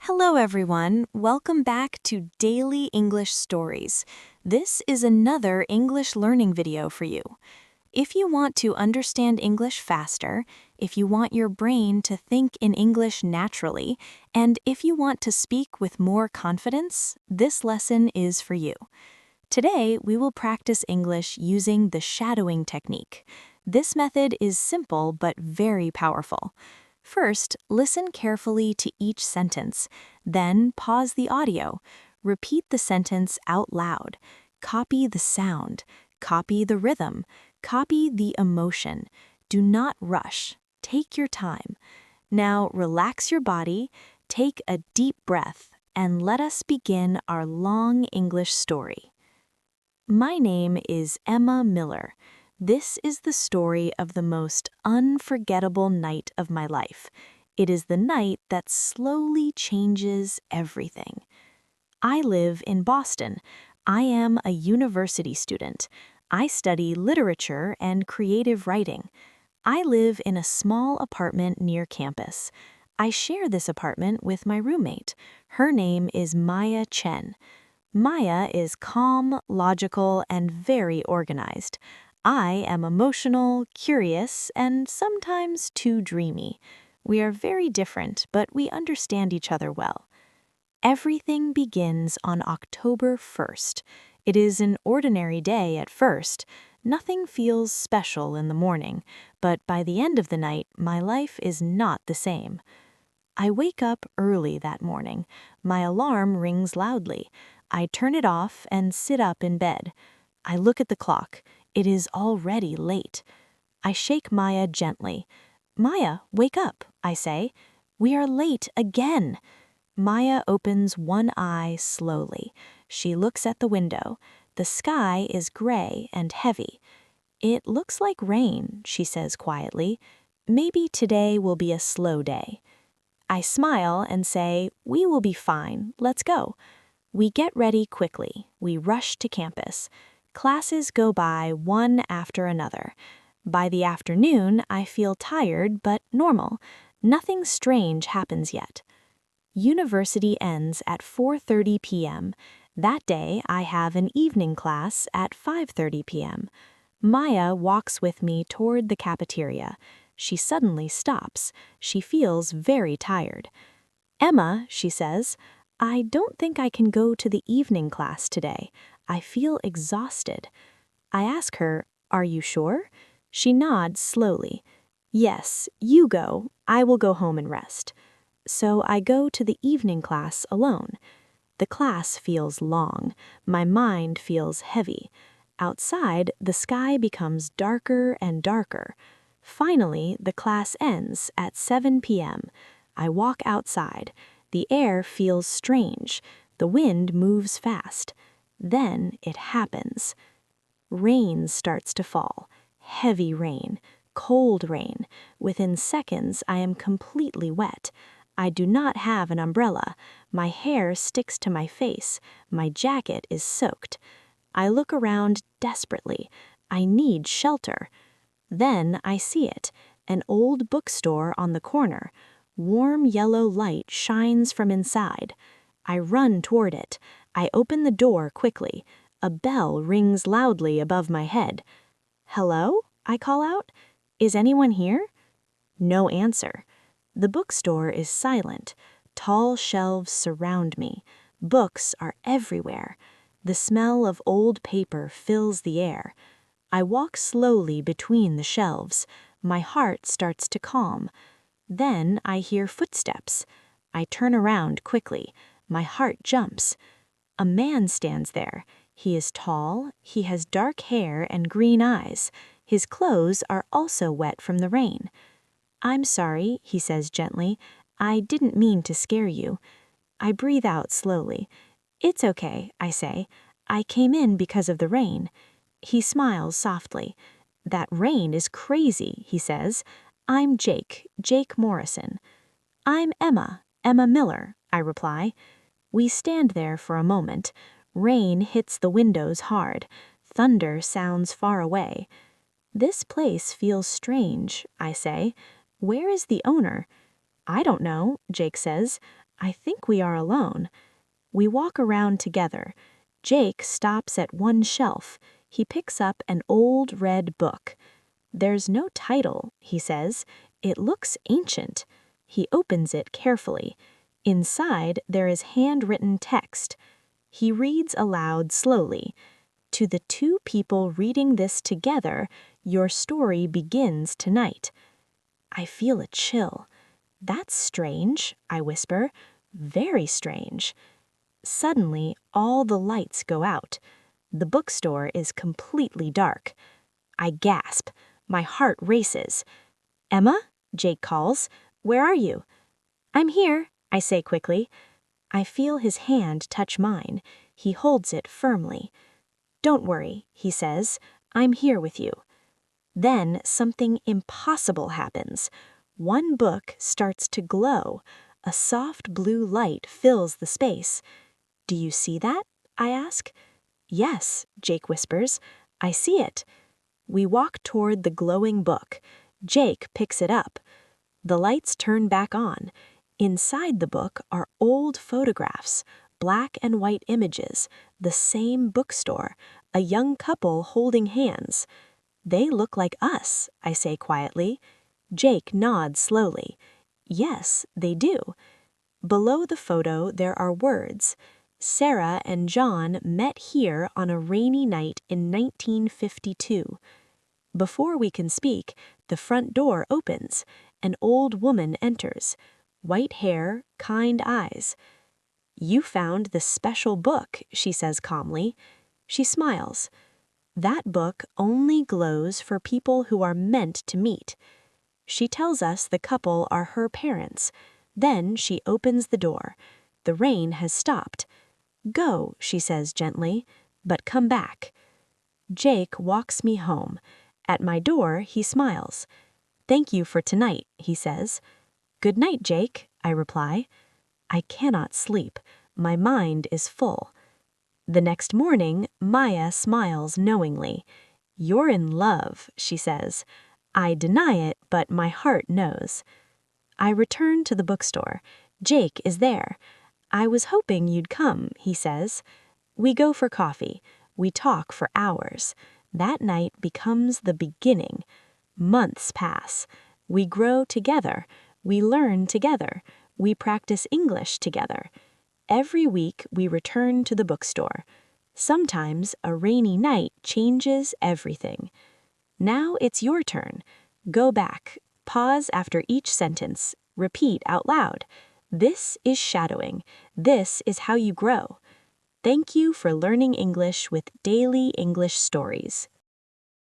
Hello, everyone. Welcome back to Daily English Stories. This is another English learning video for you. If you want to understand English faster, if you want your brain to think in English naturally, and if you want to speak with more confidence, this lesson is for you. Today, we will practice English using the shadowing technique. This method is simple but very powerful. First, listen carefully to each sentence. Then, pause the audio. Repeat the sentence out loud. Copy the sound. Copy the rhythm. Copy the emotion. Do not rush. Take your time. Now, relax your body, take a deep breath, and let us begin our long English story. My name is Emma Miller. This is the story of the most unforgettable night of my life. It is the night that slowly changes everything. I live in Boston. I am a university student. I study literature and creative writing. I live in a small apartment near campus. I share this apartment with my roommate. Her name is Maya Chen. Maya is calm, logical, and very organized. I am emotional, curious, and sometimes too dreamy. We are very different, but we understand each other well. Everything begins on October 1st. It is an ordinary day at first. Nothing feels special in the morning, but by the end of the night, my life is not the same. I wake up early that morning. My alarm rings loudly. I turn it off and sit up in bed. I look at the clock. It is already late. I shake Maya gently. "Maya, wake up," I say. "We are late again." Maya opens one eye slowly. She looks at the window. The sky is gray and heavy. "It looks like rain," she says quietly. "Maybe today will be a slow day." I smile and say, "We will be fine. Let's go." We get ready quickly. We rush to campus. Classes go by one after another. By the afternoon, I feel tired but normal. Nothing strange happens yet. University ends at 4:30 p.m. That day, I have an evening class at 5:30 p.m. Maya walks with me toward the cafeteria. She suddenly stops. She feels very tired. "Emma," she says, "I don't think I can go to the evening class today. I feel exhausted." I ask her, "Are you sure?" She nods slowly. "Yes, you go. I will go home and rest." So I go to the evening class alone. The class feels long. My mind feels heavy. Outside, the sky becomes darker and darker. Finally, the class ends at 7 p.m. I walk outside. The air feels strange. The wind moves fast. Then it happens. Rain starts to fall. Heavy rain. Cold rain. Within seconds, I am completely wet. I do not have an umbrella. My hair sticks to my face. My jacket is soaked. I look around desperately. I need shelter. Then I see it, an old bookstore on the corner. Warm yellow light shines from inside. I run toward it. I open the door quickly. A bell rings loudly above my head. "Hello?" I call out. "Is anyone here?" No answer. The bookstore is silent. Tall shelves surround me. Books are everywhere. The smell of old paper fills the air. I walk slowly between the shelves. My heart starts to calm. Then I hear footsteps. I turn around quickly. My heart jumps. A man stands there. He is tall. He has dark hair and green eyes. His clothes are also wet from the rain. "I'm sorry," he says gently. "I didn't mean to scare you." I breathe out slowly. "It's okay," I say. "I came in because of the rain." He smiles softly. "That rain is crazy," he says. "I'm Jake Morrison." "I'm Emma Miller," I reply. We stand there for a moment. Rain hits the windows hard. Thunder sounds far away. "This place feels strange," I say. "Where is the owner?" "I don't know," Jake says. I think we are alone. We walk around together. Jake stops at one shelf. He picks up an old red book. There's no title, he says. It looks ancient. He opens it carefully. Inside, there is handwritten text. He reads aloud slowly. To the two people reading this together, your story begins tonight. I feel a chill. That's strange, I whisper. Very strange. Suddenly, all the lights go out. The bookstore is completely dark. I gasp. My heart races. Emma? Jake calls. Where are you? I'm here, I say quickly. I feel his hand touch mine. He holds it firmly. Don't worry, he says. I'm here with you. Then something impossible happens. One book starts to glow. A soft blue light fills the space. Do you see that? I ask. Yes, Jake whispers. I see it. We walk toward the glowing book. Jake picks it up. The lights turn back on. Inside the book are old photographs, black and white images, the same bookstore, a young couple holding hands. They look like us, I say quietly. Jake nods slowly. Yes, they do. Below the photo there are words. Sarah and John met here on a rainy night in 1952. Before we can speak, the front door opens. An old woman enters. White hair, kind eyes. You found the special book, she says calmly. She smiles. That book only glows for people who are meant to meet. She tells us the couple are her parents. Then she opens the door. The rain has stopped. Go, she says gently, but come back. Jake walks me home. At my door, he smiles. Thank you for tonight, he says. Good night, Jake, I reply. I cannot sleep. My mind is full. The next morning, Maya smiles knowingly. You're in love, she says. I deny it, but my heart knows. I return to the bookstore. Jake is there. I was hoping you'd come, he says. We go for coffee. We talk for hours. That night becomes the beginning. Months pass. We grow together. We learn together. We practice English together. Every week we return to the bookstore. Sometimes a rainy night changes everything. Now it's your turn. Go back. Pause after each sentence. Repeat out loud. This is shadowing. This is how you grow. Thank you for learning English with Daily English Stories.